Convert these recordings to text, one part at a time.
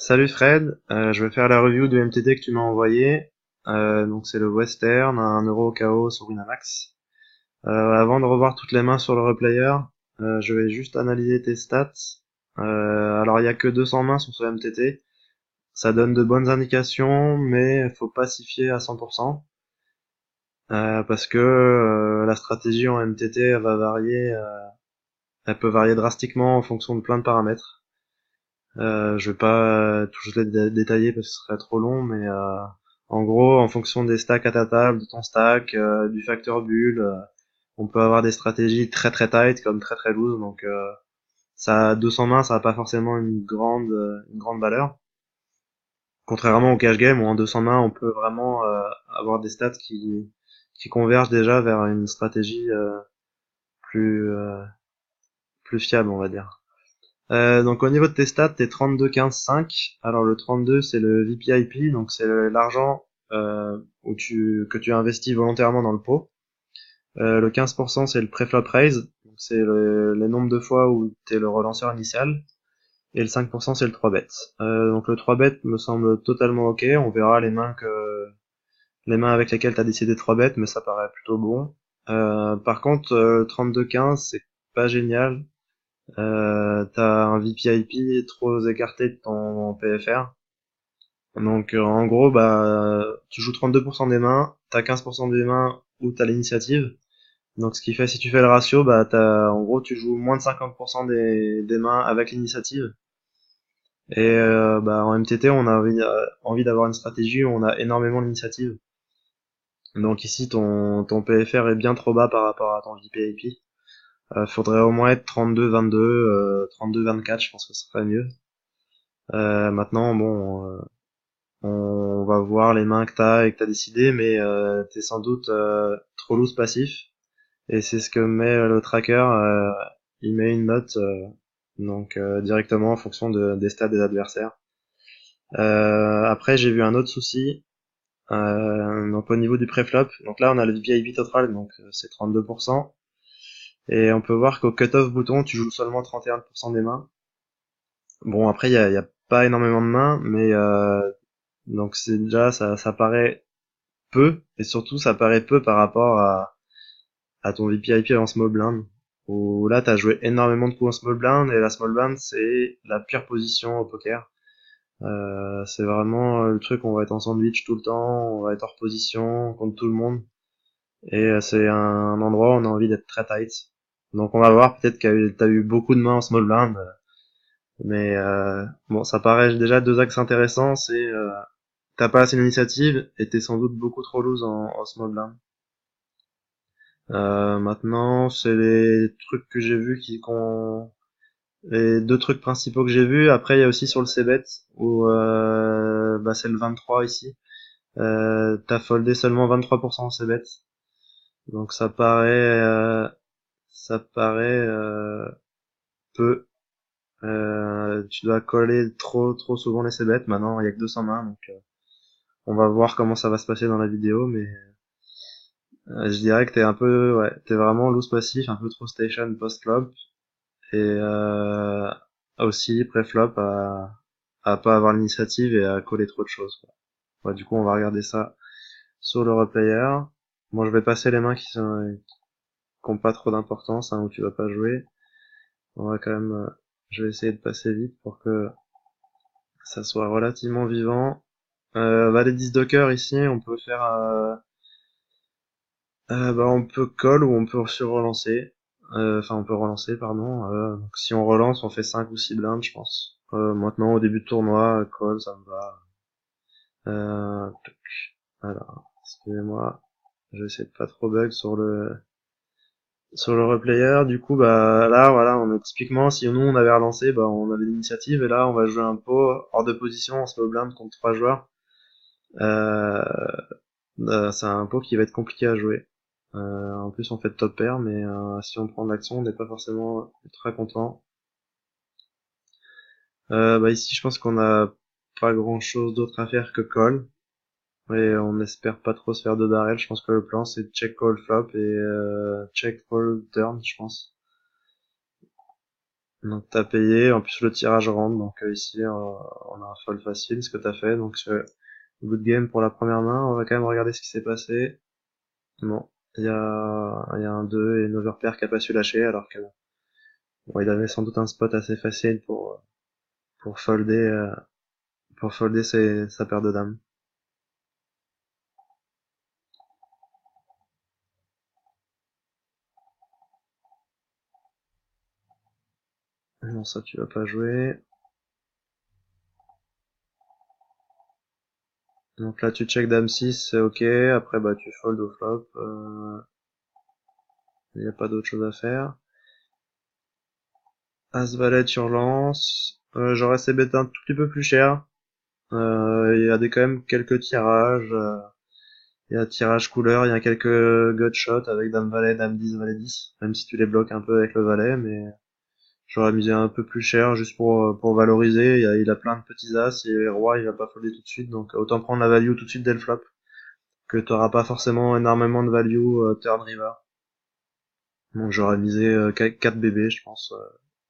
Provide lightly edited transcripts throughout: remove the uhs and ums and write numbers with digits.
Salut Fred, je vais faire la review du MTT que tu m'as envoyé. Donc c'est le Western, un euro au KO sur Winamax. Avant de revoir toutes les mains sur le replayer, je vais juste analyser tes stats. Alors il y a que 200 mains sur ce MTT. Ça donne de bonnes indications, mais faut pas s'y fier à 100%. Parce que la stratégie en MTT elle va varier, elle peut varier drastiquement en fonction de plein de paramètres. Je vais pas tous les détailler parce que ce serait trop long, mais en gros, en fonction des stacks à ta table, de ton stack, du facteur bulle, on peut avoir des stratégies très très tight comme très très loose. Donc ça, 200 mains, ça a pas forcément une grande valeur. Contrairement au cash game où en 200 mains, on peut vraiment avoir des stats qui convergent déjà vers une stratégie plus plus fiable, on va dire. Donc au niveau de tes stats, t'es 32-15-5. Alors le 32 c'est le VPIP, donc c'est l'argent que tu investis volontairement dans le pot. Le 15% c'est le preflop raise, donc c'est le nombre de fois où t'es le relanceur initial. Et le 5% c'est le 3 bet. Donc le 3 bet me semble totalement ok. On verra les mains avec lesquelles t'as décidé 3 bet, mais ça paraît plutôt bon. Par contre, 32-15 c'est pas génial. T'as un VPIP trop écarté de ton PFR. Donc en gros, bah tu joues 32% des mains, t'as 15% des mains où t'as l'initiative. Donc ce qui fait, si tu fais le ratio, bah en gros tu joues moins de 50% des mains avec l'initiative. Et bah en MTT, on a envie d'avoir une stratégie où on a énormément l'initiative. Donc ici, ton PFR est bien trop bas par rapport à ton VPIP. Faudrait au moins être 32-22, 32-24, je pense que ce serait mieux. Maintenant, bon, on va voir les mains que t'as et que t'as décidé, mais t'es sans doute trop loose passif. Et c'est ce que met le tracker. Il met une note donc directement en fonction des stats des adversaires. Après, j'ai vu un autre souci. Donc au niveau du préflop, donc là on a le VIP total, donc c'est 32%. Et on peut voir qu'au cut-off bouton, tu joues seulement 31% des mains. Bon, après, y a pas énormément de mains, mais donc c'est déjà, ça paraît peu, et surtout ça paraît peu par rapport à ton VPIP en small blind, où là t'as joué énormément de coups en small blind, et la small blind c'est la pire position au poker. C'est vraiment le truc, on va être en sandwich tout le temps, on va être hors position contre tout le monde, et c'est un endroit où on a envie d'être très tight. Donc on va voir, peut-être que t'as eu beaucoup de mains en small blind, mais bon, ça paraît déjà deux axes intéressants, c'est t'as pas assez d'initiative, et t'es sans doute beaucoup trop loose en small blind. Maintenant, c'est les trucs que j'ai vus les deux trucs principaux que j'ai vus. Après, il y a aussi sur le c-bet où bah, c'est le 23 ici. T'as foldé seulement 23% en c-bet, donc ça paraît peu. Tu dois coller trop souvent les c-bet. Maintenant, il y a que 200 mains, donc on va voir comment ça va se passer dans la vidéo, mais je dirais que t'es un peu, ouais, t'es vraiment loose passif, un peu trop station post-flop. Et aussi préflop à pas avoir l'initiative et à coller trop de choses, quoi. Ouais, du coup, on va regarder ça sur le replayer. Bon, je vais passer les mains qui ont pas trop d'importance, hein, où tu vas pas jouer. On va quand même, je vais essayer de passer vite pour que ça soit relativement vivant. Valet 10 docker ici, on peut faire, bah, on peut call ou on peut sur-relancer. Enfin, on peut relancer, pardon. Donc, si on relance, on fait 5 ou 6 blindes, je pense. Maintenant, au début de tournoi, call, ça me va. Tac. Alors, excusez-moi. Je vais essayer de pas trop bug sur le replayer. Du coup, bah là, voilà, on est typiquement, si nous on avait relancé, bah on avait l'initiative, et là, on va jouer un pot hors de position en slow blind contre trois joueurs. Euh, c'est un pot qui va être compliqué à jouer. En plus, on fait top pair, mais si on prend de l'action, on n'est pas forcément très content. Bah ici, je pense qu'on a pas grand chose d'autre à faire que call. Et on espère pas trop se faire de barrel. Je pense que le plan c'est check call flop et check call turn, je pense. Donc t'as payé, en plus le tirage rentre, donc ici on a un fold facile, ce que t'as fait, donc good game pour la première main, on va quand même regarder ce qui s'est passé. Bon, il y a un 2 et une overpair qui a pas su lâcher, alors que bon, il avait sans doute un spot assez facile pour folder, sa paire de dames. Non, ça tu vas pas jouer. Donc là tu check dame 6, c'est ok, après bah tu fold au flop, il n'y a pas d'autre chose à faire. As valet tu relances, j'aurais essayé bête un tout petit peu plus cher. Il y a quand même quelques tirages, il y a tirage couleur, il y a quelques gut shots avec dame valet, dame 10, valet 10, même si tu les bloques un peu avec le valet, mais j'aurais misé un peu plus cher juste pour valoriser. Il a plein de petits as et roi il va pas folder tout de suite, donc autant prendre la value tout de suite dès le flop, que t'auras pas forcément énormément de value turn river. Donc j'aurais misé 4 bébés, je pense,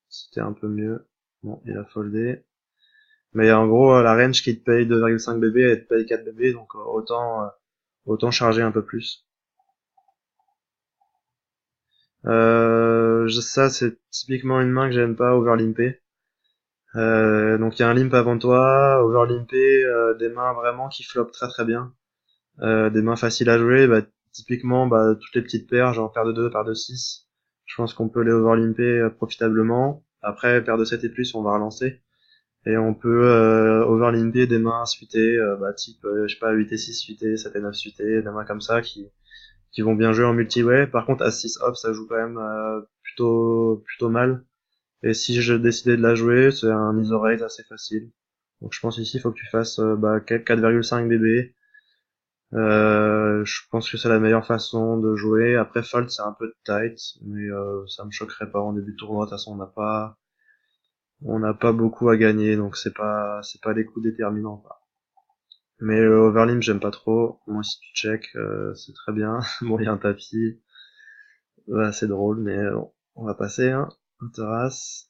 c'était un peu mieux. Bon, il a foldé. Mais en gros, la range qui te paye 2,5 bébés, elle te paye 4 bébés, donc autant charger un peu plus. Ça, c'est typiquement une main que j'aime pas, overlimpé. Donc il y a un limp avant toi, overlimpé, des mains vraiment qui flopent très très bien. Des mains faciles à jouer, bah, typiquement bah, toutes les petites paires, genre paire de 2, paire de 6. Je pense qu'on peut les overlimper profitablement. Après, paire de 7 et plus, on va relancer. Et on peut overlimper des mains suitées, bah, type, je sais pas, 8 et 6 suitées, 7 et 9 suitées, des mains comme ça qui vont bien jouer en multi-way. Par contre, à 6 off, ça joue quand même plutôt mal. Et si je décidais de la jouer, c'est un ISO rate assez facile. Donc je pense ici, il faut que tu fasses 4,5 BB. Je pense que c'est la meilleure façon de jouer. Après fold, c'est un peu tight, mais ça me choquerait pas en début de tournoi. De toute façon, on n'a pas beaucoup à gagner, donc c'est pas les coups déterminants, quoi. Mais overlimp, j'aime pas trop. Moi, si tu check, c'est très bien. Bon, il y a un tapis, ouais, c'est drôle, mais bon, on va passer, hein. On terrasse.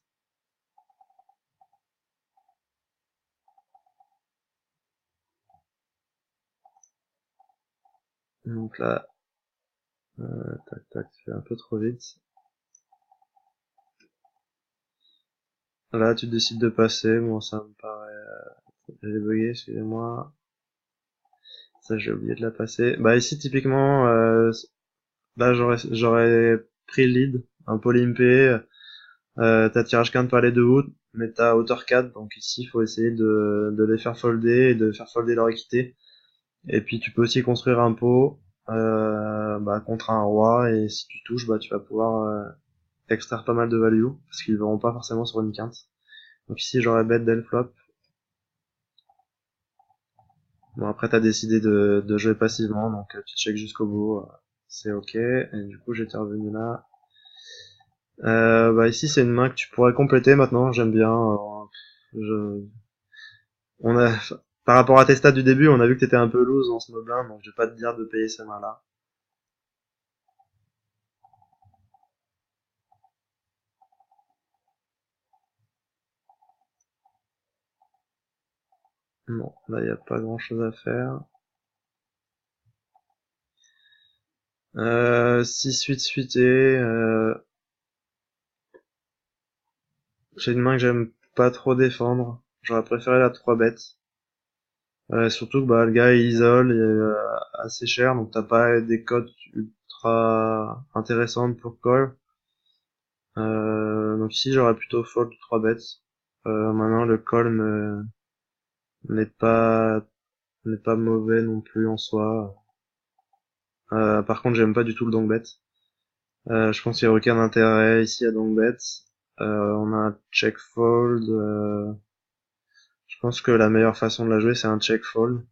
Donc là, tac tac, tu fais un peu trop vite. Là, tu décides de passer. Bon, ça me paraît. J'ai bugué, excusez-moi. Ça, j'ai oublié de la passer. Bah ici, typiquement, là, j'aurais pris le lead, un peu limpé. T'as tirage 15 par les deux hauts, mais t'as hauteur 4, donc ici, il faut essayer de les faire folder et de faire folder leur équité. Et puis, tu peux aussi construire un pot bah, contre un roi, et si tu touches, bah, tu vas pouvoir extraire pas mal de value, parce qu'ils verront pas forcément sur une quinte. Donc ici, j'aurais bet dès le flop. Bon, après, t'as décidé de jouer passivement, donc tu check jusqu'au bout, c'est ok. Et du coup, j'étais revenu là. Bah ici, c'est une main que tu pourrais compléter maintenant, j'aime bien. Je... On a... Par rapport à tes stats du début, on a vu que t'étais un peu loose en ce moblin, donc je vais pas te dire de payer ces mains-là. Bon, là, y a pas grand-chose à faire. 6-8 suité, j'ai une main que j'aime pas trop défendre. J'aurais préféré la 3 bêtes. Surtout que bah, le gars il isole, il est assez cher, donc t'as pas des codes ultra intéressantes pour call. Donc ici j'aurais plutôt fold 3 bêtes. Maintenant le call n'est pas n'est pas mauvais non plus en soi. Par contre j'aime pas du tout le donk bet. Je pense qu'il y a aucun intérêt ici à donk bet. On a un check fold. Je pense que la meilleure façon de la jouer c'est un check fold.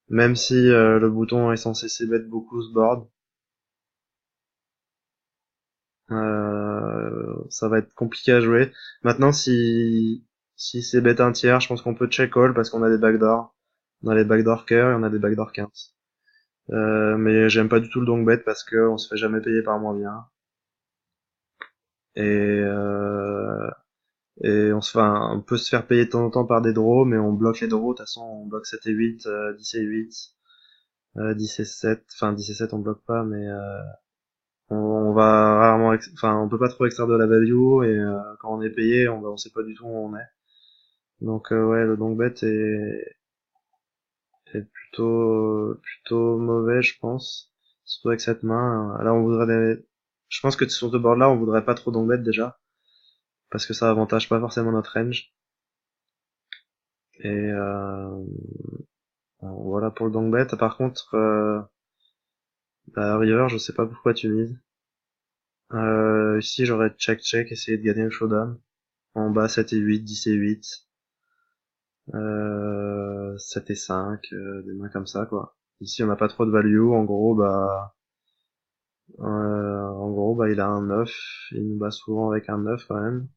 Même si le bouton est censé c-bet beaucoup ce board. Ça va être compliqué à jouer. Maintenant, si c'est bet un tiers, je pense qu'on peut check call parce qu'on a des backdoors. On a les backdoor cœur et on a des backdoor quinze. Mais j'aime pas du tout le donk bet parce que on se fait jamais payer par moins bien. Et Et enfin, on peut se faire payer de temps en temps par des draws, mais on bloque les draws. De toute façon, on bloque 7 et 8, 10 et 8, 10 et 7. Enfin, 10 et 7, on bloque pas, mais on va rarement, enfin, on peut pas trop extraire de la value, et quand on est payé, on sait pas du tout où on est. Donc, ouais, le long bet est plutôt mauvais, je pense. Surtout avec cette main. Là, je pense que sur ce board-là, on voudrait pas trop long bet déjà, parce que ça avantage pas forcément notre range. Et voilà pour le long bet. Par contre, river, je sais pas pourquoi tu mises. Ici, j'aurais check, essayer de gagner le showdown. En bas, 7 et 8, 10 et 8, 7 et 5, des mains comme ça, quoi. Ici, on n'a pas trop de value. En gros, il a un 9. Il nous bat souvent avec un 9 quand même.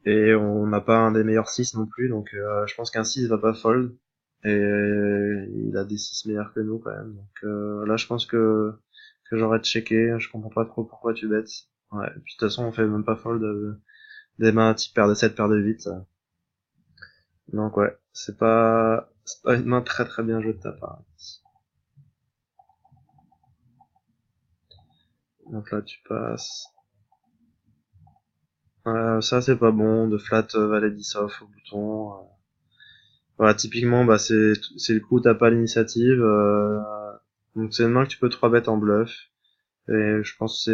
Et on n'a pas un des meilleurs 6 non plus, donc je pense qu'un 6 va pas fold. Et il a des 6 meilleurs que nous quand même. Donc là, je pense que j'aurais checké. Je comprends pas trop pourquoi tu bêtes. Ouais, et puis de toute façon, on fait même pas fold des mains type paire de 7, paire de 8. Ça. Donc ouais, c'est pas une main très très bien jouée de ta part. Donc là, tu passes. Ça, c'est pas bon, de flat valet 10 off au bouton. Voilà, typiquement, bah c'est le coup où t'as pas l'initiative. Donc c'est une main que tu peux 3 bet en bluff. Et je pense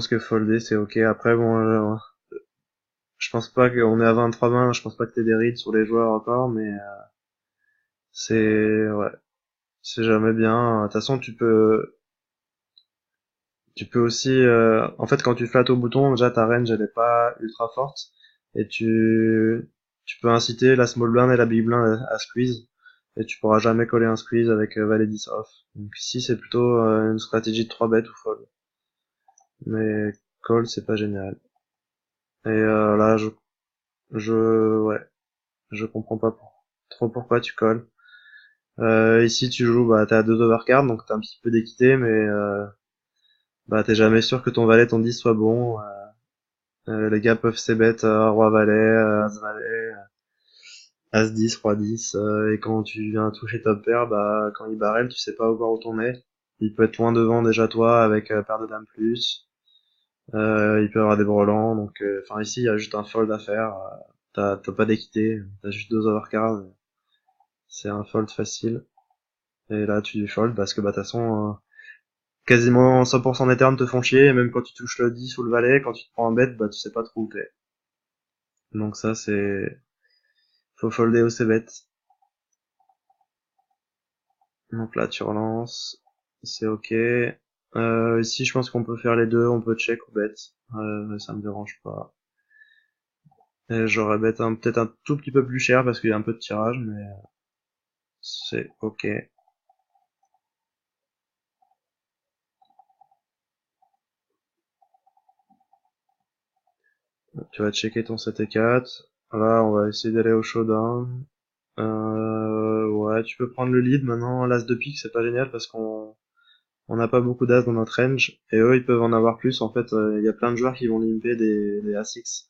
que folder c'est ok. Après bon, je pense pas qu'on est à 23 mains. Je pense pas que t'aies des reads sur les joueurs encore, mais ouais, c'est jamais bien. De toute façon, tu peux aussi, en fait, quand tu flattes au bouton, déjà ta range elle est pas ultra forte, et tu peux inciter la small blind et la big blind à squeeze, et tu pourras jamais coller un squeeze avec valet 10 off. Donc ici c'est plutôt une stratégie de 3 bêtes ou fold, mais call c'est pas génial. Et là ouais, je comprends pas trop pourquoi tu colles. Ici tu joues, bah t'as 2 overcards, donc t'as un petit peu d'équité, mais bah t'es jamais sûr que ton valet ton 10 soit bon. Les gars peuvent c-bet roi valet, as valet, as 10, roi 10, et quand tu viens toucher top pair, bah quand il barrel, tu sais pas encore où t'en es. Il peut être loin devant déjà toi avec paire de dames plus. Il peut avoir des brelans, donc enfin ici il y a juste un fold à faire. T'as pas d'équité, t'as juste 2 overcards, c'est un fold facile. Et là tu fold parce que bah de toute façon quasiment 100% des turns te font chier, et même quand tu touches le 10 ou le valet, quand tu te prends un bet, bah tu sais pas trop où t'es. Donc ça faut folder au c-bet. Donc là, tu relances. C'est ok. Ici, je pense qu'on peut faire les deux. On peut check ou bet. Ça me dérange pas. Et j'aurais bet peut-être un tout petit peu plus cher parce qu'il y a un peu de tirage, mais c'est ok. Tu vas checker ton 7 et 4. Là, on va essayer d'aller au showdown. Ouais, tu peux prendre le lead maintenant. L'as de pique, c'est pas génial parce qu'on n'a pas beaucoup d'as dans notre range. Et eux, ils peuvent en avoir plus. En fait, il y a plein de joueurs qui vont limper des A6.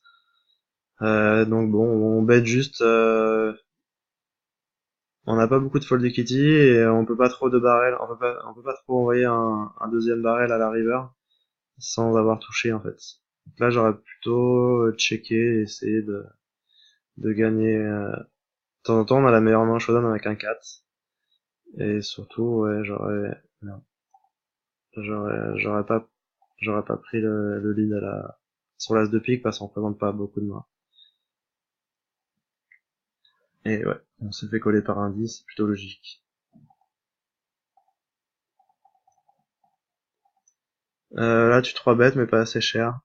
Donc bon, on bet juste, on n'a pas beaucoup de fold equity et on peut pas trop de barrel, on peut pas trop envoyer un deuxième barrel à la river sans avoir touché en fait. Donc là j'aurais plutôt checké et essayé de gagner. De temps en temps on a la meilleure main showdown avec un 4 et surtout ouais non, j'aurais pas pris le lead sur l'as de pique parce qu'on présente pas beaucoup de mains. Et ouais, on s'est fait coller par un 10, c'est plutôt logique. Là, tu 3 bêtes, mais pas assez cher.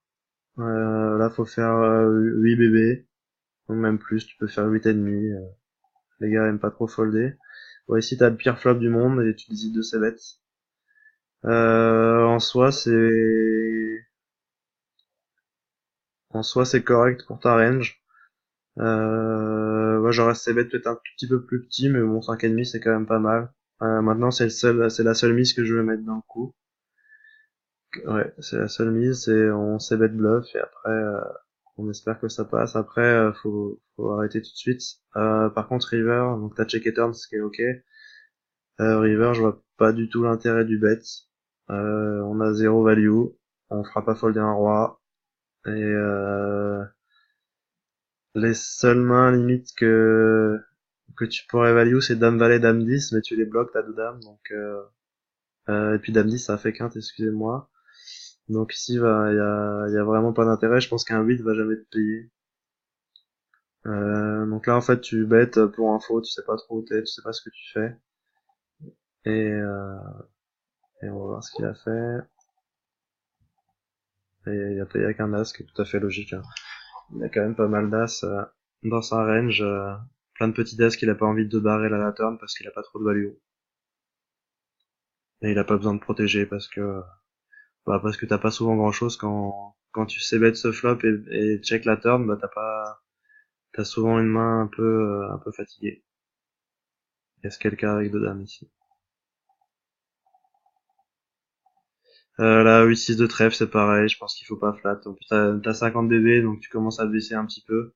Là, faut faire 8 bébés, ou même plus, tu peux faire 8 ennemis. Les gars aiment pas trop folder. Ouais, ici, t'as le pire flop du monde, et tu décides de ces bêtes. En soi, c'est correct pour ta range. Moi, j'aurais ces bêtes peut-être un tout petit peu plus petit, mais bon, 5,5 c'est quand même pas mal. Maintenant, c'est la seule mise que je vais mettre d'un coup. Ouais, c'est la seule mise, c'est on sait bet bluff et après on espère que ça passe. Après faut arrêter tout de suite. Par contre river, donc t'as checké turn, ce qui est ok. River, je vois pas du tout l'intérêt du bet. On a zéro value, on fera pas folder un roi et les seules mains limite que tu pourrais value c'est dame valet dame 10, mais tu les bloques, t'as deux dames, donc et puis dame 10 ça fait quinte, excusez-moi. Donc ici, il y a vraiment pas d'intérêt. Je pense qu'un 8 va jamais te payer. Donc là, en fait, tu bêtes pour info, tu sais pas trop où t'es, tu sais pas ce que tu fais. Et, euh, et on va voir ce qu'il a fait. Et il a payé avec un as, ce qui est tout à fait logique, hein. Il a quand même pas mal d'as dans sa range. Plein de petits as qu'il a pas envie de barrer la turn parce qu'il a pas trop de value. Et il a pas besoin de protéger parce que t'as pas souvent grand chose quand tu sais bet ce flop et check la turn, bah t'as souvent une main un peu fatiguée. Est-ce qu'il y a le cas avec deux dames ici? Là, 8-6 de trèfle, c'est pareil, je pense qu'il faut pas flat. En plus, t'as 50 BB, donc tu commences à baisser un petit peu.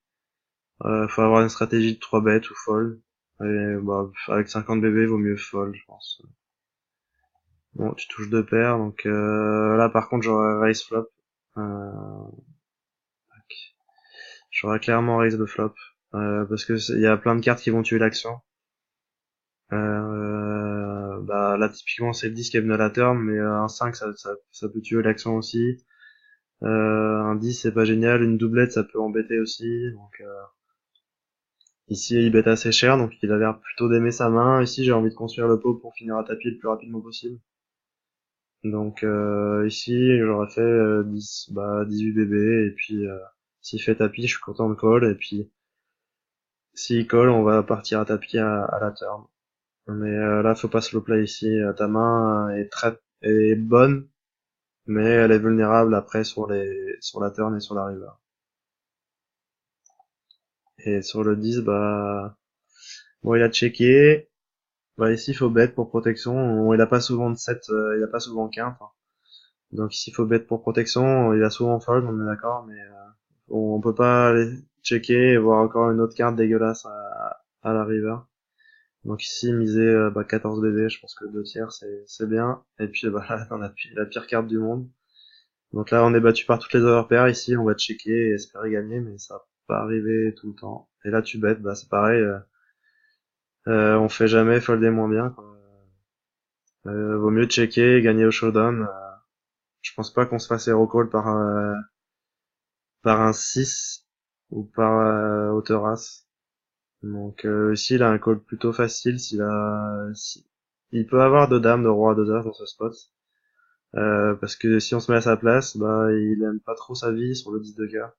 Faut avoir une stratégie de 3 bêtes ou fold. Et, bah, avec 50 BB, vaut mieux fold, je pense. Bon, tu touches deux paires, donc là, par contre, j'aurais raise flop. Euh, J'aurais clairement raise le flop. Parce que il y a plein de cartes qui vont tuer l'action. Bah là typiquement c'est le 10 qui est venu à la turn, mais un 5 ça peut tuer l'action aussi. Un 10 c'est pas génial, une doublette ça peut embêter aussi. Donc ici il bête assez cher, donc il a l'air plutôt d'aimer sa main. Ici j'ai envie de construire le pot pour finir à tapis le plus rapidement possible. Donc ici j'aurais fait 10, bah 18 bébés et puis s'il fait tapis je suis content de call et puis s'il call on va partir à tapis à la turn. Mais là, faut pas slow play ici. Ta main est bonne, mais elle est vulnérable après sur la turn et sur la river. Et sur le 10, bah, bon, il a checké. Bah, ici, il faut bet pour protection. Il a pas souvent de 7, il a pas souvent quinte, hein. Donc ici, il faut bet pour protection. Il a souvent fold, on est d'accord, mais on peut pas aller checker et voir encore une autre carte dégueulasse à la river. Donc ici, miser 14 BB, je pense que 2 tiers, c'est bien. Et puis bah, là, on a la pire carte du monde. Donc là, on est battu par toutes les overpairs. Ici, on va checker et espérer gagner, mais ça va pas arriver tout le temps. Et là, tu bêtes, bah c'est pareil. On fait jamais folder moins bien, quoi. Vaut mieux checker et gagner au showdown. Je pense pas qu'on se fasse hero call par un 6 ou par hauteur as. Donc ici, il a un call plutôt facile. Il peut avoir deux dames, de roi, deux as dans ce spot. Parce que si on se met à sa place, bah il aime pas trop sa vie sur le 10 de cœur.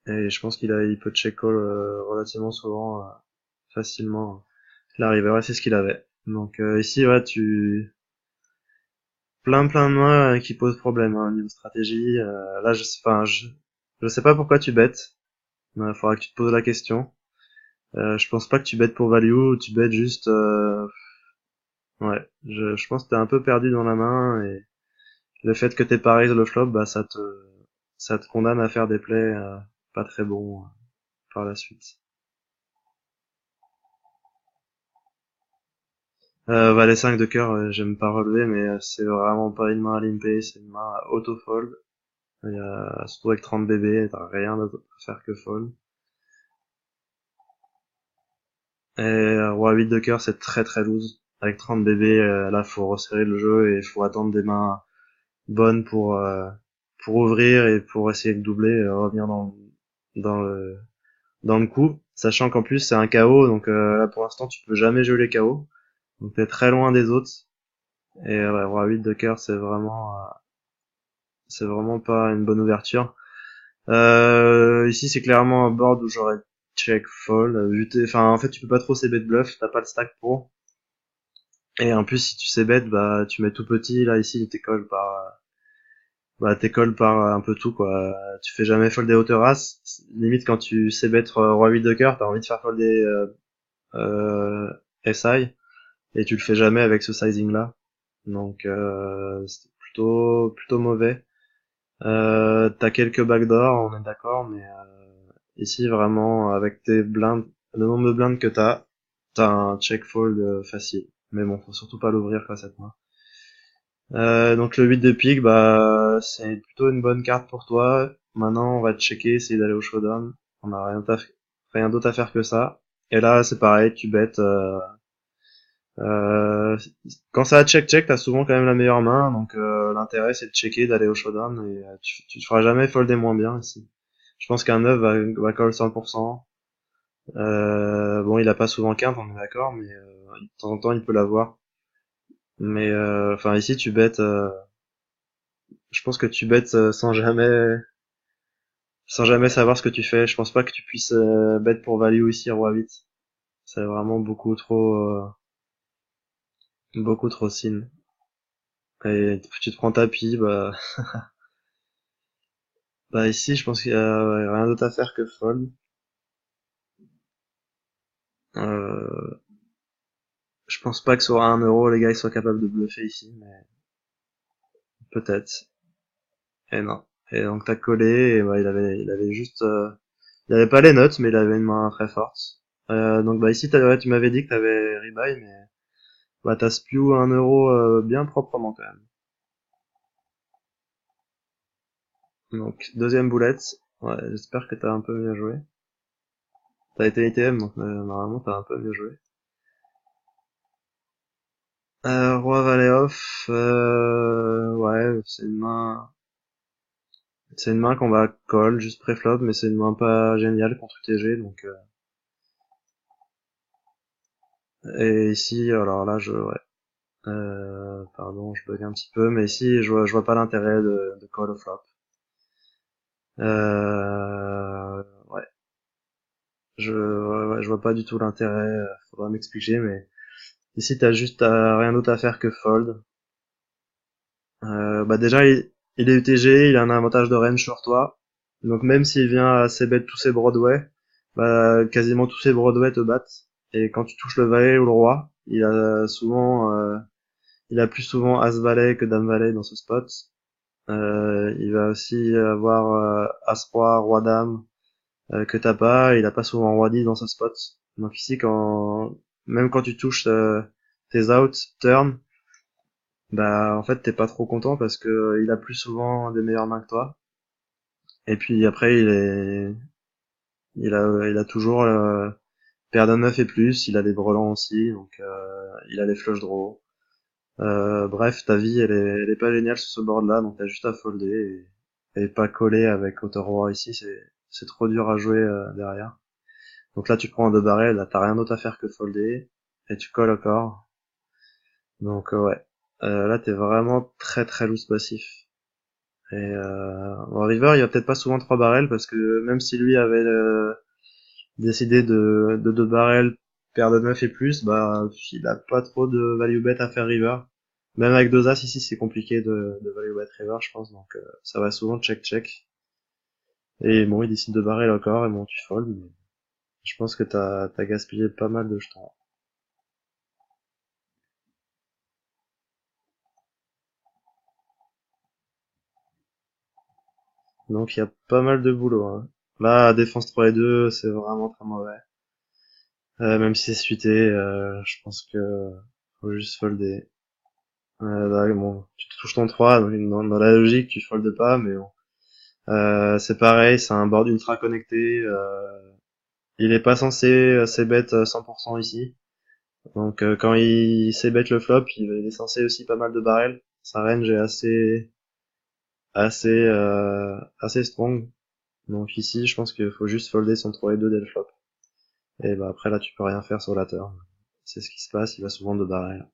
Et je pense il peut check call relativement souvent, facilement. Il arriverait, c'est ce qu'il avait. Donc ici, ouais, plein de mains qui posent problème, hein, niveau stratégie. Là, je sais pas pourquoi tu bêtes. Il faudra que tu te poses la question. Je pense pas que tu bêtes pour value, tu bêtes juste. Ouais, je pense que t'es un peu perdu dans la main et le fait que t'aies pas raise le flop, bah ça te condamne à faire des plays pas très bons par la suite. Valet 5 de cœur, j'aime pas relever, mais c'est vraiment pas une main à limper, c'est une main à auto-fold. Surtout avec 30 bébés, t'as rien d'autre à faire que fold. Et roi 8 de cœur, c'est très très loose. Avec 30 bébés, là faut resserrer le jeu et faut attendre des mains bonnes pour ouvrir et pour essayer de doubler, revenir dans le, dans le coup. Sachant qu'en plus c'est un KO, donc là pour l'instant tu peux jamais jouer les KO. Donc t'es très loin des autres. Et ouais, roi 8 de cœur, c'est vraiment pas une bonne ouverture. Ici, c'est clairement un board où j'aurais check fold. Enfin, en fait, tu peux pas trop c-bet bluff, t'as pas le stack pour. Et en plus, si tu c-bet, bah, tu mets tout petit. Là, ici, t'es call par un peu tout, quoi. Tu fais jamais fold des hauteurs as. Limite, quand tu c-bet roi 8 de cœur, t'as envie de faire folder, SI. Et tu le fais jamais avec ce sizing là. Donc, c'est plutôt mauvais. T'as quelques backdoors, on est d'accord, mais ici vraiment avec tes blindes, le nombre de blindes que t'as un check fold facile. Mais bon, faut surtout pas l'ouvrir quoi cette main. Donc le 8 de pique, bah c'est plutôt une bonne carte pour toi. Maintenant on va checker, essayer d'aller au showdown. On a rien d'autre à faire que ça. Et là c'est pareil, tu bêtes. Euh, quand ça a check-check, t'as souvent quand même la meilleure main, donc l'intérêt c'est de checker, d'aller au showdown, et tu te feras jamais folder moins bien ici. Je pense qu'un 9 va call 100%. Bon, il a pas souvent quinte, on est d'accord, mais de temps en temps il peut l'avoir. Mais enfin ici tu bêtes, je pense que tu bêtes sans jamais savoir ce que tu fais. Je pense pas que tu puisses bet pour value ici roi 8. C'est vraiment beaucoup trop sin. Et tu te prends tapis, bah ici je pense qu'il y a ouais, rien d'autre à faire que fold. Euh, je pense pas que sur 1 euro les gars ils soient capables de bluffer ici, mais peut-être. Et non. Et donc t'as collé et bah il avait juste il avait pas les notes mais il avait une main très forte. Donc bah ici ouais, tu m'avais dit que t'avais rebuy mais bah t'as spew 1 euro bien proprement quand même. Donc deuxième boulette. Ouais, j'espère que t'as un peu bien joué. T'as été ITM donc normalement t'as un peu mieux joué. Roi valet off. Ouais, c'est une main qu'on va call juste préflop mais c'est une main pas géniale contre UTG donc et ici alors là ouais. Pardon, je bug un petit peu, mais ici, je vois pas l'intérêt de call au flop. Ouais, ouais, je vois pas du tout l'intérêt, faudra m'expliquer, mais ici, t'as rien d'autre à faire que fold. Bah déjà, il est UTG, il a un avantage de range sur toi, donc même s'il vient assez bet tous ses Broadway, bah, quasiment tous ses Broadway te battent, et quand tu touches le valet ou le roi, il a plus souvent As-Valet que Dame-Valet dans ce spot. Il va aussi avoir As-Roi, Roi-Dame que t'as pas. Il a pas souvent Roi-10 dans ce spot. Donc ici, même quand tu touches tes out, turn, bah en fait t'es pas trop content parce que il a plus souvent des meilleures mains que toi. Et puis après il a toujours paire de 9 et plus. Il a des brelans aussi, donc il a les flush draws. Bref, ta vie, elle est pas géniale sur ce board-là, donc t'as juste à folder et pas coller avec hauteur roi ici, c'est trop dur à jouer derrière. Donc là, tu prends un 2 barrel, là, t'as rien d'autre à faire que folder, et tu colles encore. Donc ouais, là, t'es vraiment très très loose passif. Et bon, River, il va peut-être pas souvent 3 barrels, parce que même si lui avait décidé de 2 barrels, paire de 9 et plus, bah, il a pas trop de value bet à faire River. Même avec 2 As ici, c'est compliqué de value bet River, je pense, donc ça va souvent check-check. Et bon, il décide de barrer encore, et bon, tu fold, mais je pense que t'as gaspillé pas mal de jetons. Donc il y a pas mal de boulot, hein. Là, défense 3 et 2, c'est vraiment très mauvais. Même si c'est suité, je pense que faut juste folder. Là, bon, tu te touches ton 3, donc dans la logique, tu foldes pas, mais bon. C'est pareil, c'est un board ultra connecté. Il est pas censé c-bet 100% ici. Donc quand il c-bet le flop, il est censé aussi pas mal de barrels. Sa range est assez strong. Donc ici, je pense qu'il faut juste folder son 3 et 2 dès le flop. Et bah après là, tu peux rien faire sur la turn. C'est ce qui se passe, il va souvent de barrel.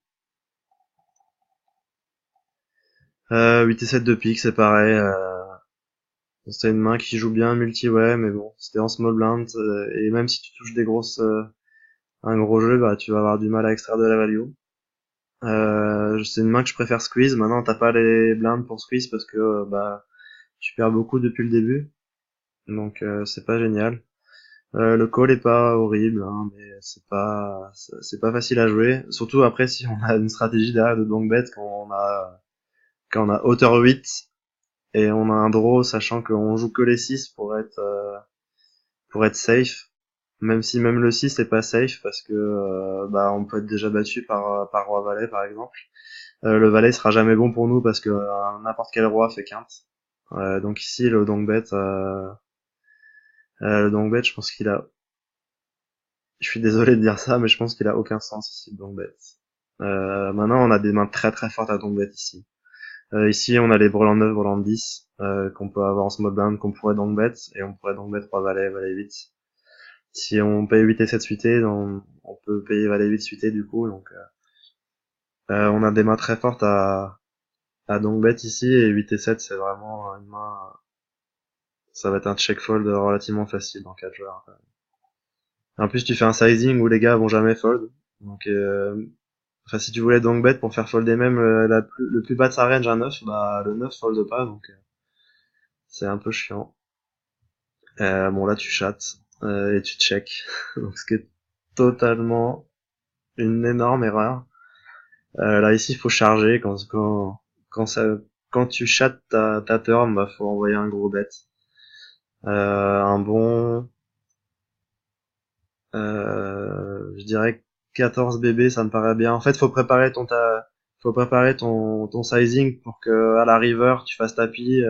8 et 7 de pique, c'est pareil. C'est une main qui joue bien multi-way, mais bon, c'était en small blind. Et même si tu touches un gros jeu, bah tu vas avoir du mal à extraire de la value. C'est une main que je préfère squeeze. Maintenant, t'as pas les blindes pour squeeze parce que bah tu perds beaucoup depuis le début, donc c'est pas génial. Le call est pas horrible, hein, mais c'est pas facile à jouer. Surtout après si on a une stratégie derrière de donk bet quand on a quand on a hauteur 8 et on a un draw, sachant qu'on joue que les 6 pour être safe. Même si même le 6 est pas safe parce que bah on peut être déjà battu par roi valet par exemple. Le valet sera jamais bon pour nous parce que n'importe quel roi fait quinte. Donc ici le donk bet, je pense qu'il a, je suis désolé de dire ça, mais je pense qu'il a aucun sens ici le donk bet. Maintenant on a des mains très très fortes à donk bet ici. Ici on a les brelan 9, brelan 10 qu'on peut avoir en small blind, qu'on pourrait donk bet, et on pourrait donk bet roi valet, valet 8. Si on paye 8 et 7 suités, on peut payer valet 8 suité du coup, donc on a des mains très fortes à donc bet ici, et 8 et 7 c'est vraiment une main, ça va être un check fold relativement facile dans 4 joueurs. En plus tu fais un sizing où les gars vont jamais fold, donc enfin si tu voulais donc bet pour faire folder même le plus bas de sa range un 9, bah le 9 fold pas, donc c'est un peu chiant. Bon là tu chattes et tu check, donc ce qui est totalement une énorme erreur. Là ici il faut charger quand ça quand tu chattes ta turn, bah faut envoyer un gros bet. Un bon je dirais 14 bébés, ça me paraît bien. En fait, faut préparer ton sizing pour que à la river tu fasses tapis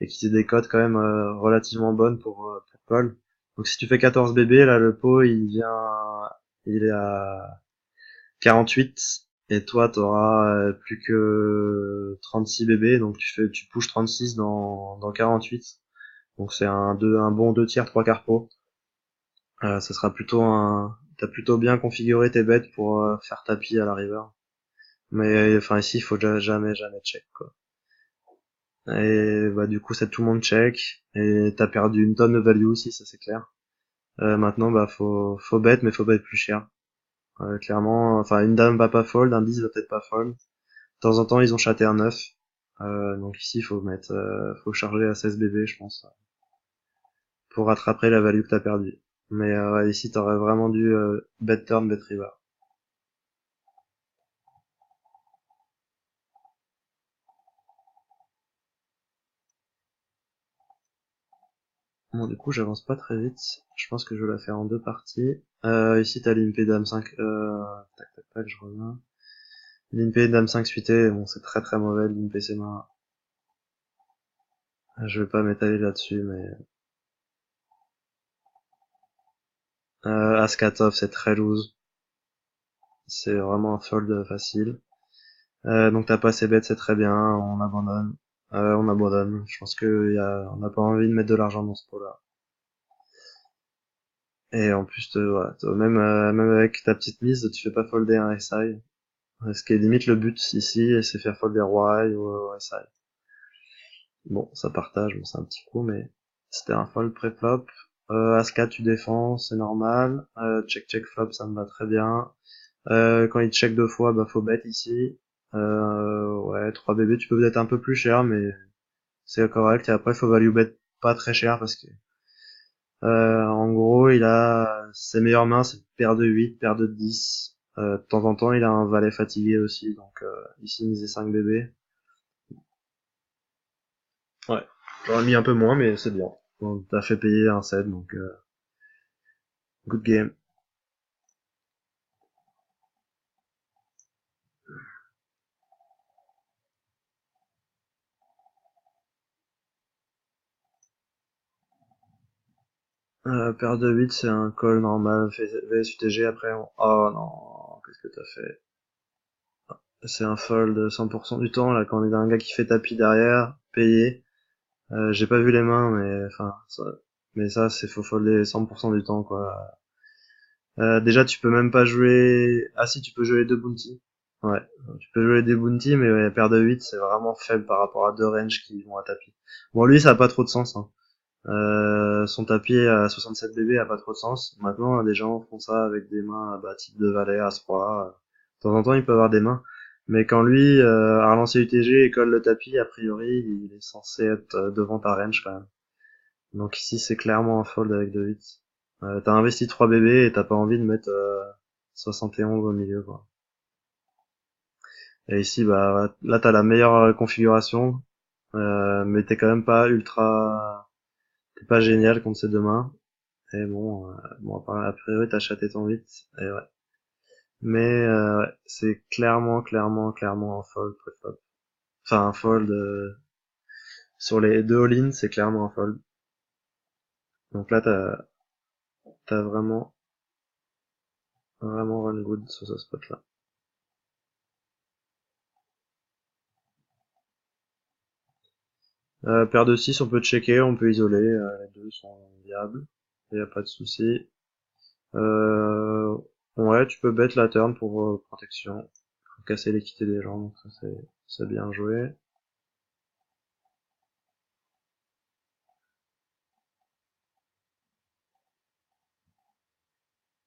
et qu'il y ait des cotes quand même relativement bonnes pour call. Donc si tu fais 14 bébés, là le pot il est à 48 et toi t'auras plus que 36 bébés, donc tu pushes 36 dans 48. Donc c'est un bon 2 tiers 3 quarts pot. Ça sera t'as plutôt bien configuré tes bêtes pour faire tapis à la river. Mais enfin ici il faut jamais check quoi. Et bah du coup ça tout le monde check et t'as perdu une tonne de value aussi, ça c'est clair. Maintenant bah faut bet, mais faut bet plus cher. Clairement, enfin une dame va pas fold, un 10 va peut-être pas fold. De temps en temps ils ont chaté un 9. Donc ici faut charger à 16 BB je pense pour rattraper la value que t'as perdue. Mais ouais, ici t'aurais vraiment dû bet turn, bet river. Bon, du coup, j'avance pas très vite. Je pense que je vais la faire en deux parties. Ici, t'as l'impé dame 5. Tac, tac, tac, je reviens. L'impé dame 5 suité, bon, c'est très très mauvais, l'impé c'est main. Je vais pas m'étaler là-dessus, mais... As 4 off, c'est très loose. C'est vraiment un fold facile. Donc t'as pas assez bête, c'est très bien, on abandonne. On abandonne. Je pense on n'a pas envie de mettre de l'argent dans ce pot-là. Et en plus, même avec ta petite mise, tu fais pas folder un SI. Ce qui est limite le but ici, c'est faire folder roi ou SI. Bon, ça partage, bon, c'est un petit coup, mais c'était un fold pré-flop. As-4, tu défends, c'est normal. Check flop, ça me va très bien. Quand il check deux fois, bah faut bet ici. Ouais, 3 bébés, tu peux peut-être un peu plus cher, mais c'est correct. Et après, faut value bet pas très cher parce que en gros, il a ses meilleures mains, c'est paire de 8, paire de 10. De temps en temps, il a un valet fatigué aussi, donc ici, miser 5 bébés. Ouais. J'aurais mis un peu moins, mais c'est bien. On t'a fait payer un set, donc good game. Paire de 8, c'est un call normal, VSUTG, après oh non, qu'est-ce que t'as fait? C'est un fold 100% du temps, là, quand il y a un gars qui fait tapis derrière, payé. J'ai pas vu les mains, mais ça, c'est faut folder 100% du temps, quoi. Déjà, tu peux même pas jouer... Ah si, tu peux jouer les deux bounty. Ouais, tu peux jouer les deux bounty, mais ouais, paire de 8, c'est vraiment faible par rapport à deux ranges qui vont à tapis. Bon, lui, ça a pas trop de sens, hein. Son tapis à 67 BB a pas trop de sens. Maintenant, des gens font ça avec des mains bah, type de valet, as-roi. De temps en temps, il peut avoir des mains. Mais quand lui a relancé UTG et colle le tapis, a priori, il est censé être devant ta range quand même. Donc ici, c'est clairement un fold avec 2-8. T'as investi 3 bébés et t'as pas envie de mettre 71 au milieu, quoi. Et ici, bah, là, t'as la meilleure configuration, mais t'es quand même pas ultra, t'es pas génial contre ces deux mains. Et bon, bon, a priori, t'as chaté ton 8, et ouais. Mais, ouais, c'est clairement un fold préflop. Enfin, un fold, sur les deux all-in, c'est clairement un fold. Donc là, t'as vraiment run good sur ce spot-là. Paire de 6, on peut checker, on peut isoler, les deux sont viables, y a pas de souci. Euh, ouais, tu peux bet la turn pour protection, pour casser l'équité des gens, donc ça c'est bien joué.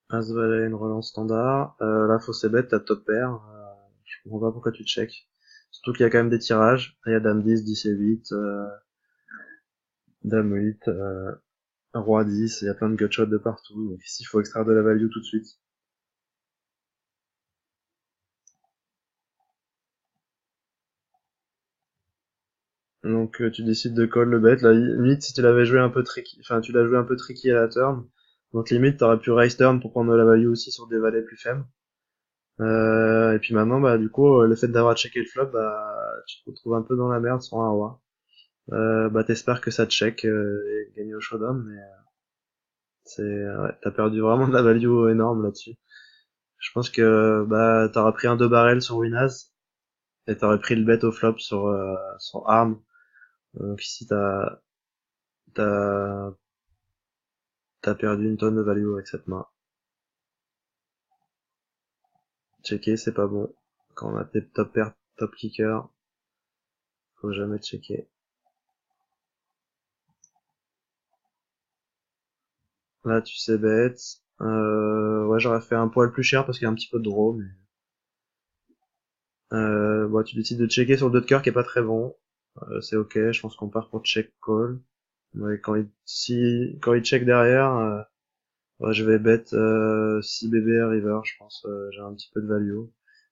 As valet, une relance standard. Là, faut c'est bet, t'as top pair. Je comprends pas pourquoi tu check. Surtout qu'il y a quand même des tirages. Il y a dame 10, 10 et 8, dame 8, roi 10, il y a plein de gutshots de partout. Donc ici, il faut extraire de la value tout de suite. Donc tu décides de call le bet. Là, limite, si tu l'avais joué un peu tricky, enfin tu l'as joué un peu tricky à la turn, donc limite t'aurais pu raise turn pour prendre de la value aussi sur des valets plus faibles. Et puis maintenant, bah du coup, le fait d'avoir checké le flop, bah tu te retrouves un peu dans la merde sur un roi. Bah t'espères que ça te check et gagner au showdown, mais ouais, t'as perdu vraiment de la value énorme là-dessus. Je pense que bah t'aurais pris un 2 barrel sur Winaz et t'aurais pris le bet au flop sur Arm. Donc ici t'as t'as perdu une tonne de value avec cette main. Checker, c'est pas bon. Quand on a tes top pair, top kicker, faut jamais checker. Là, tu sais bet. Ouais, j'aurais fait un poil plus cher parce qu'il y a un petit peu de draw, mais bon, tu décides de checker sur le 2 de cœur qui est pas très bon. C'est ok, je pense qu'on part pour check call. Ouais, quand il check derrière, ouais, je vais bet 6 BB river, je pense, j'ai un petit peu de value.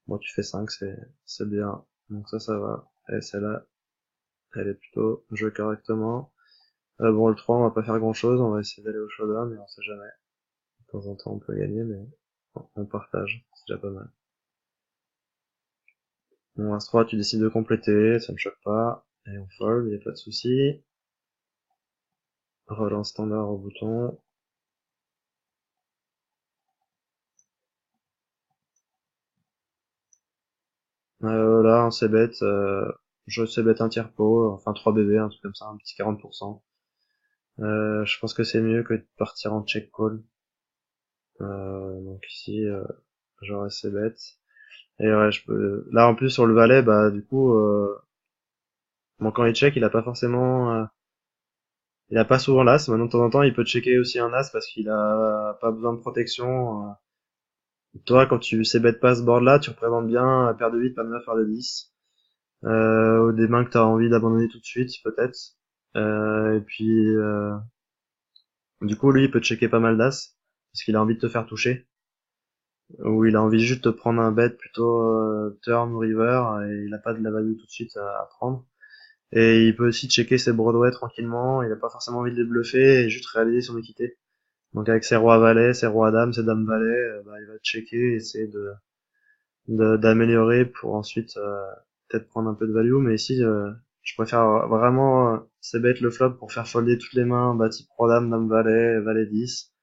Moi, tu fais 5, c'est bien. Donc ça va. Et celle-là, elle est plutôt jouée correctement. Bon, le 3, on va pas faire grand chose, on va essayer d'aller au showdown, mais on sait jamais. De temps en temps, on peut gagner, mais bon, on partage, c'est déjà pas mal. Bon, As-3, tu décides de compléter, ça me choque pas, et on fold, y a pas de souci. Relance standard au bouton. Là, un c-bet, je c-bet un tiers pot, enfin 3 BB, un truc comme ça, un petit 40%. Je pense que c'est mieux que de partir en check call. Donc ici, j'aurais c-bet. Et ouais, je peux... Là, en plus, sur le valet, bah, du coup, bon, quand il check, il a pas forcément, il a pas souvent l'as. Maintenant, de temps en temps, il peut checker aussi un as parce qu'il a pas besoin de protection. Toi, quand tu sais bet pas ce board là, tu représentes bien paire de 8, paire de 9, paire de 10. Ou des mains que t'as envie d'abandonner tout de suite, peut-être. Et puis, du coup, lui, il peut checker pas mal d'as parce qu'il a envie de te faire toucher. Ou il a envie juste de prendre un bet plutôt turn ou river et il a pas de la value tout de suite à prendre. Et il peut aussi checker ses Broadway tranquillement, il a pas forcément envie de les bluffer et juste réaliser son équité. Donc avec ses rois valets, ses rois dames, ses dames valets, bah, il va checker, essayer d'améliorer pour ensuite peut-être prendre un peu de value. Mais ici, je préfère vraiment c'est bête le flop pour faire folder toutes les mains, bah type roi dame, dame valet, valet 10,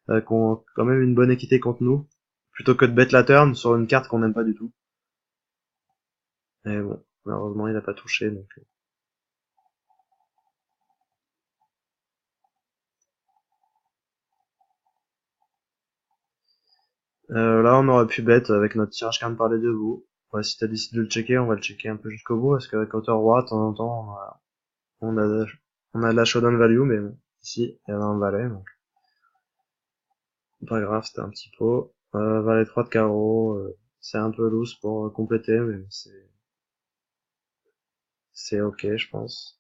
qui ont quand même une bonne équité contre nous, plutôt que de bet la turn sur une carte qu'on n'aime pas du tout. Et bon, malheureusement il a pas touché, donc là, on aurait pu bet avec notre tirage carte par les deux bouts. Ouais, si t'as décidé de le checker, on va le checker un peu jusqu'au bout, parce qu'avec hauteur roi, de temps en temps, on a, on a de la showdown value, mais bon, ici, il y avait un valet, donc pas grave, c'était un petit pot. Valet 3 de carreau, c'est un peu loose pour compléter, mais c'est ok, je pense.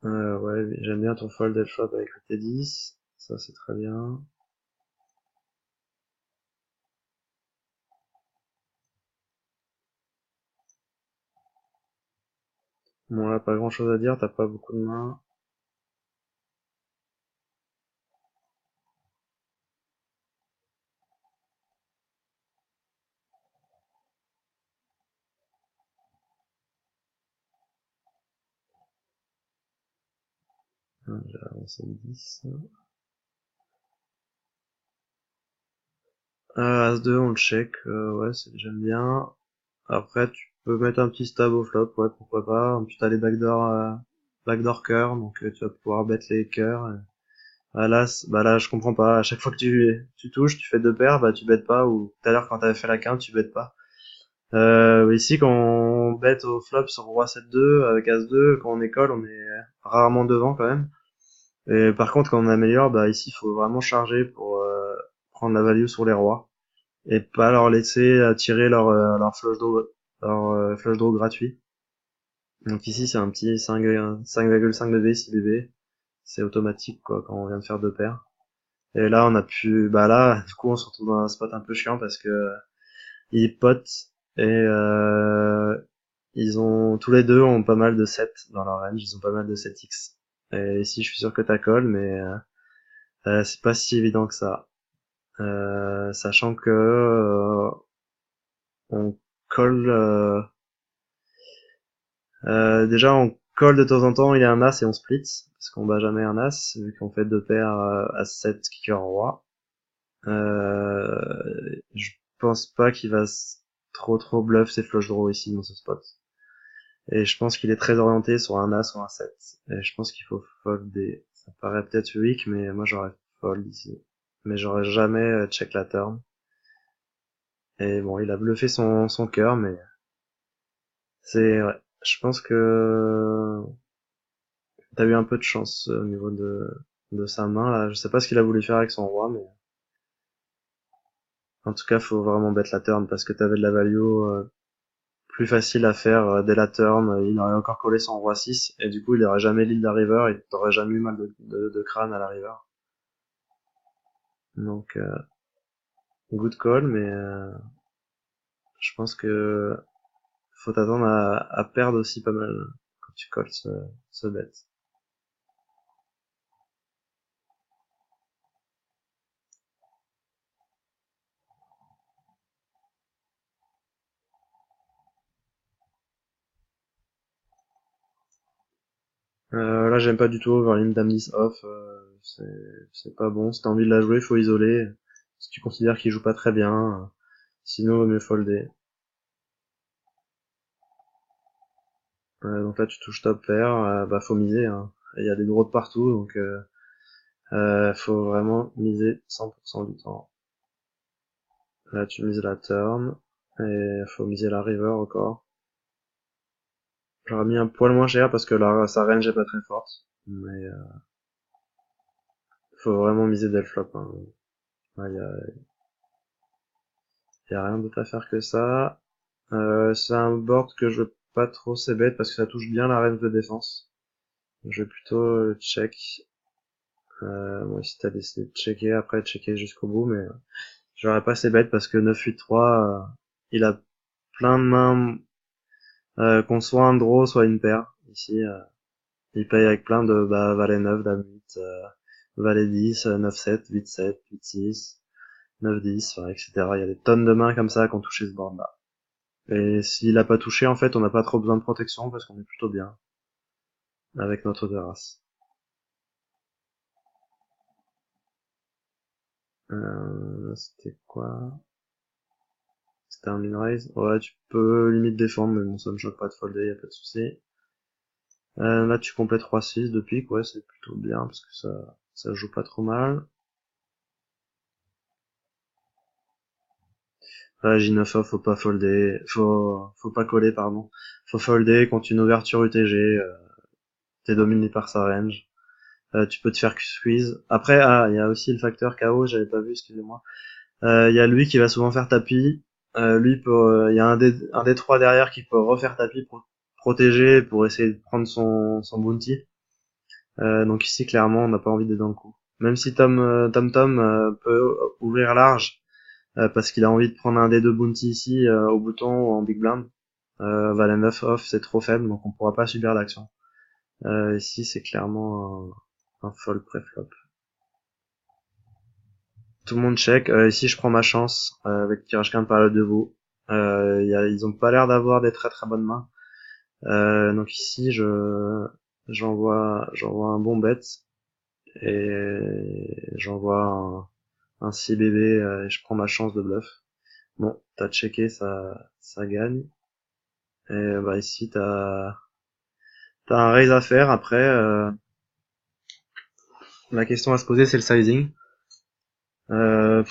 Ouais, j'aime bien ton fold flop avec le T10. Ça, c'est très bien. Bon, là, pas grand chose à dire, t'as pas beaucoup de mains. J'ai avancé le 10. As-2, on le check. Ouais, j'aime bien. Après, tu peux mettre un petit stab au flop, ouais, pourquoi pas. Puis t'as les backdoor cœurs, donc tu vas pouvoir bet les cœurs. Ah là, bah là, je comprends pas. À chaque fois que tu touches, tu fais deux paires, bah tu bêtes pas. Ou tout à l'heure, quand t'avais fait la quinte, tu bêtes pas. Ici, quand on bet au flop sur roi 7-2 avec as-2, quand on école, on est rarement devant quand même. Et par contre, quand on améliore, bah ici, il faut vraiment charger pour prendre la value sur les rois et pas leur laisser tirer leur flush draw gratuit. Donc ici, c'est un petit 5,5 BB, 6 BB. C'est automatique, quoi, quand on vient de faire deux paires. Et là, bah là, du coup, on se retrouve dans un spot un peu chiant parce que ils potent et tous les deux ont pas mal de 7 dans leur range, ils ont pas mal de 7x. Et ici, je suis sûr que t'as call, mais c'est pas si évident que ça. Sachant que on colle, déjà on colle de temps en temps, il y a un as et on split, parce qu'on bat jamais un as, vu qu'on fait deux paires as 7 kicker roi. Je pense pas qu'il va trop bluff ses flush draws ici dans ce spot. Et je pense qu'il est très orienté sur un as ou un 7. Et je pense qu'il faut folder. Ça paraît peut-être weak, mais moi j'aurais fold ici. Mais j'aurais jamais check la turn. Et bon, il a bluffé son cœur, mais ouais. Je pense que t'as eu un peu de chance au niveau de sa main là. Je sais pas ce qu'il a voulu faire avec son roi, mais en tout cas, faut vraiment bet la turn parce que t'avais de la value plus facile à faire dès la turn. Il aurait encore collé son roi 6 et du coup, il aurait jamais l'île de la river et t'aurais jamais eu mal de crâne à la river. Donc, good call, mais je pense que faut t'attendre à perdre aussi pas mal quand tu colles ce bet. Là, j'aime pas du tout overline dame 10 off. C'est pas bon. Si t'as envie de la jouer, faut isoler. Si tu considères qu'il joue pas très bien, sinon vaut mieux folder. Donc là, tu touches top pair, bah faut miser. Hein. Il y a des draws de partout, donc faut vraiment miser 100% du temps. Là, tu mises la turn et faut miser la river encore. J'aurais mis un poil moins cher parce que là, sa range est pas très forte, mais faut vraiment miser dès le flop. Hein. Ouais, y a rien d'autre à faire que ça. C'est un board que je veux pas trop c'est bête parce que ça touche bien la range de défense. Je vais plutôt check. Moi, si t'as décidé de checker, après checker jusqu'au bout, mais j'aurais pas c'est bête parce que 9-8-3, il a plein de mains qu'on soit un draw, soit une paire. Ici, il paye avec plein de valet 9, dame 8, valet 10, 9-7, 8-7, 8-6, 9-10, etc. Il y a des tonnes de mains comme ça qui ont touché ce board-là. Et s'il a pas touché, en fait, on n'a pas trop besoin de protection parce qu'on est plutôt bien avec notre terrasse. C'était quoi? C'était un min-raise? Ouais, tu peux limite défendre, mais bon, ça me choque pas de folder, y a pas de souci. Là, tu complètes 3-6 de pique, ouais, c'est plutôt bien parce que ça joue pas trop mal. Là, J9 off, faut pas folder, faut pas coller, pardon. Faut folder contre une ouverture UTG, t'es dominé par sa range. Tu peux te faire squeeze. Après, il y a aussi le facteur KO, j'avais pas vu, excusez-moi. Il y a lui qui va souvent faire tapis. Il y a un des trois derrière qui peut refaire tapis pour protéger, pour essayer de prendre son bounty. Donc ici, clairement, on n'a pas envie d'être dans le coup. Même si Tom peut ouvrir large, parce qu'il a envie de prendre un des deux bounty ici, au bouton ou en big blind, Valen off, c'est trop faible, donc on pourra pas subir l'action. Ici, c'est clairement un fold pré-flop. Tout le monde check. Ici, je prends ma chance avec tirage quinte par le debout. Ils ont pas l'air d'avoir des très très bonnes mains. Donc ici, j'envoie un bon bet et j'envoie un 6 bébé et je prends ma chance de bluff. Bon, t'as checké, ça gagne. Et bah ici, t'as un raise à faire. Après, la question à se poser, c'est le sizing. Il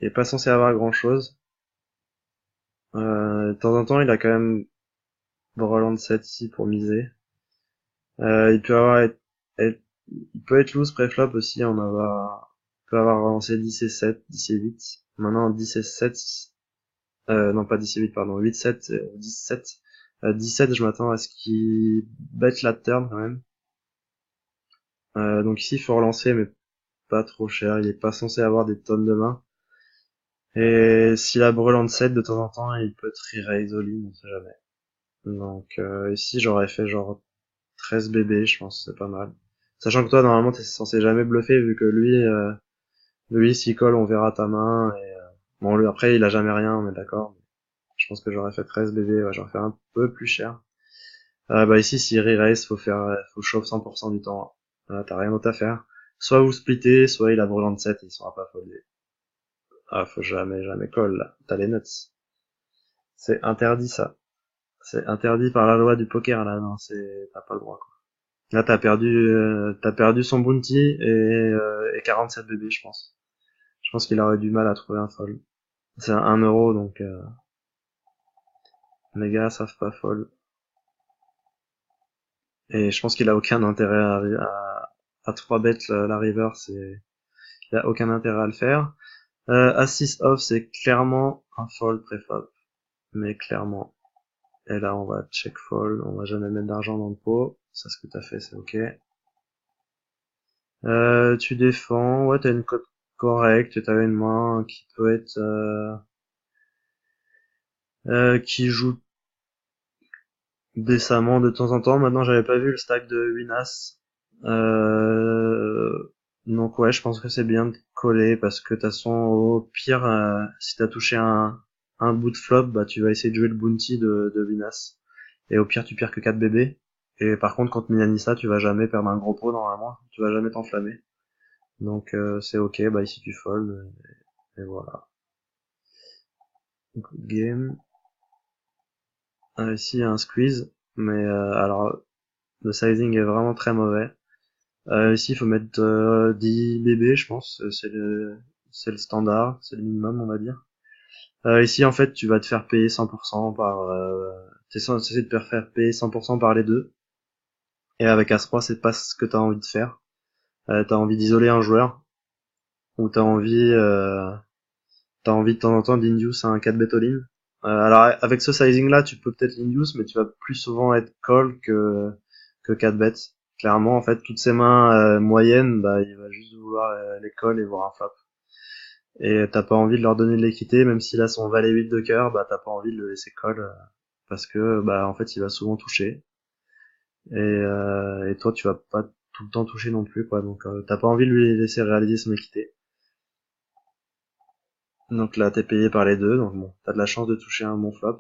est pas censé avoir grand chose. De temps en temps, il a quand même Roland 7 ici pour miser. Il peut il peut être loose pré-flop aussi. Il peut avoir relancé 10 et 7, 10 et 8. Maintenant 10 et 7, non pas 10 et 8, pardon, 8, 7, 17. 17, je m'attends à ce qu'il bet la turn quand même. Donc ici, il faut relancer, mais pas trop cher. Il est pas censé avoir des tonnes de mains. Et s'il a Breland 7 de temps en temps, il peut tri-raise all in, on sait jamais. Donc ici, j'aurais fait genre 13 bébés, je pense, c'est pas mal. Sachant que toi, normalement, t'es censé jamais bluffer, vu que lui, s'il colle, on verra ta main. Et, bon, lui, après, il a jamais rien, on est d'accord. Je pense que j'aurais fait 13 bébés, ouais, j'aurais fait un peu plus cher. Bah ici, s'il re-raise, faut chauffe 100% du temps. T'as rien d'autre à faire. Soit vous splittez, soit il a brûlant de 7 et il sera pas foldé. Ah, faut jamais, jamais call, là. T'as les nuts. C'est interdit, ça. C'est interdit par la loi du poker, là. Non, t'as pas le droit, quoi. Là, t'as perdu son bounty et 47 bébés, je pense. Je pense qu'il aurait du mal à trouver un fold. C'est 1 euro, donc les gars savent pas fold. Et je pense qu'il a aucun intérêt à 3 bêtes la river, il a aucun intérêt à le faire. Assist off, c'est clairement un fold pré-flop, mais clairement. Et là, on va check fold, on va jamais mettre d'argent dans le pot. Ça, ce que t'as fait, c'est ok. Tu défends, ouais, t'as une cote correcte, t'as une main qui peut être, qui joue décemment de temps en temps. Maintenant, j'avais pas vu le stack de Winas. Donc ouais, je pense que c'est bien de coller parce que de toute façon, au pire, si t'as touché un bout de flop, bah tu vas essayer de jouer le bounty de Winas. Et au pire, tu perds que 4 bébés. Et par contre, contre Milanissa, tu vas jamais perdre un gros pot normalement. Tu vas jamais t'enflammer. Donc c'est ok, bah ici tu fold. Et voilà. Good game. Ici, il y a un squeeze. Mais alors, le sizing est vraiment très mauvais. Ici, il faut mettre 10 bébés, je pense. C'est le standard, c'est le minimum, on va dire. Ici, en fait, tu vas te faire payer 100% par... t'essaies de te faire payer 100% par les deux. Et avec As-3, c'est pas ce que t'as envie de faire. T'as envie d'isoler un joueur. Ou t'as envie de temps en temps d'induce un 4 bet all-in. Alors, avec ce sizing-là, tu peux peut-être l'induce, mais tu vas plus souvent être call que 4 bets. Clairement, en fait, toutes ces mains moyennes, bah, il va juste vouloir les call et voir un flop. Et t'as pas envie de leur donner de l'équité, même s'il a son valet 8 de cœur, bah t'as pas envie de le laisser call, parce que bah en fait il va souvent toucher. Et toi tu vas pas tout le temps toucher non plus, quoi. Donc t'as pas envie de lui laisser réaliser son équité. Donc là t'es payé par les deux, donc bon, t'as de la chance de toucher un bon flop.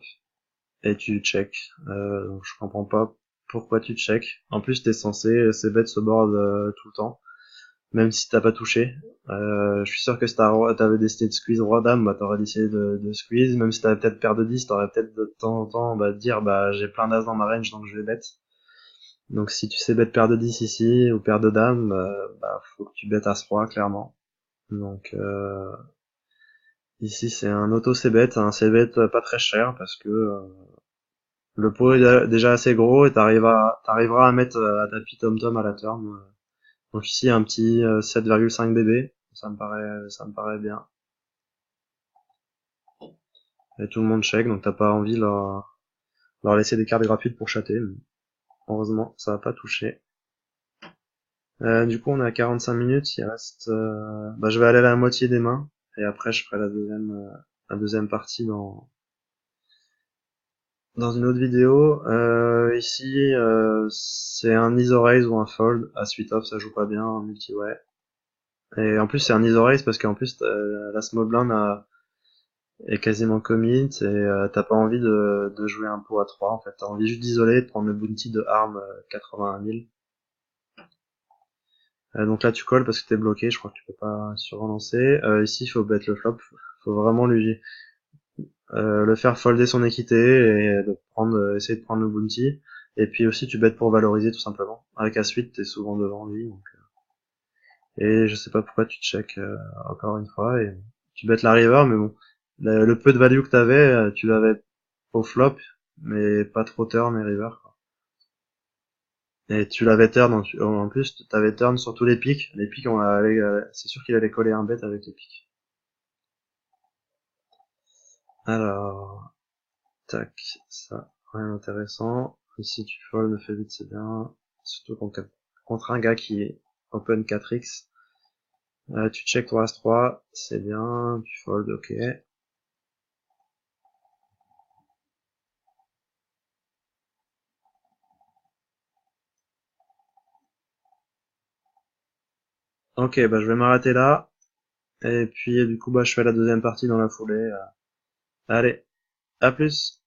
Et tu check. Donc je comprends pas pourquoi tu check. En plus t'es censé ces bêtes se board tout le temps. Même si t'as pas touché. Je suis sûr que si t'avais décidé de squeeze roi dame, bah t'aurais décidé de squeeze. Même si t'avais peut-être paire de 10, t'aurais peut-être de temps en temps bah, dire bah j'ai plein d'as dans ma range donc je vais bet. Donc si tu sais bet paire de 10 ici ou paire de dame, bah faut que tu bet as roi clairement. Donc ici c'est un auto c-bet, un c-bet pas très cher parce que le pot est déjà assez gros et t'arriveras à mettre à tapis tom-tom à la turn. Donc ici un petit 7,5 bb, ça me paraît bien. Et tout le monde check, donc t'as pas envie de leur laisser des cartes gratuites pour chatter. Mais heureusement, ça va pas toucher. Du coup, on est à 45 minutes, il reste... bah, je vais aller à la moitié des mains, et après je ferai la deuxième partie dans une autre vidéo. Ici, c'est un ISO raise ou un fold. À suite off, ça joue pas bien, en multi-way. Et en plus, c'est un ISO raise parce qu'en plus, la small blind est quasiment commit, et t'as pas envie de jouer un pot à 3 en fait. T'as envie juste d'isoler, de prendre le bounty de arm 81 000. Donc là, tu colles parce que t'es bloqué, je crois que tu peux pas surrelancer. Ici, il faut bet le flop. Faut vraiment le faire folder son équité et essayer de prendre le bounty. Et puis aussi, tu bêtes pour valoriser tout simplement. Avec la suite, t'es souvent devant lui. Donc, et je sais pas pourquoi tu check encore une fois. Et tu bêtes la river, mais bon. Le peu de value que t'avais, tu l'avais au flop, mais pas trop turn et river, quoi. Et tu l'avais turn en plus, t'avais turn sur tous les pics. Les pics, c'est sûr qu'il allait coller un bet avec les pics. Alors, tac, ça, rien d'intéressant. Ici, tu fold, me fais vite, c'est bien. Surtout contre un gars qui est open 4x. Tu check ton As-3, c'est bien. Tu fold, ok. Ok, bah je vais m'arrêter là. Et puis, du coup, bah je fais la deuxième partie dans la foulée. Allez, à plus!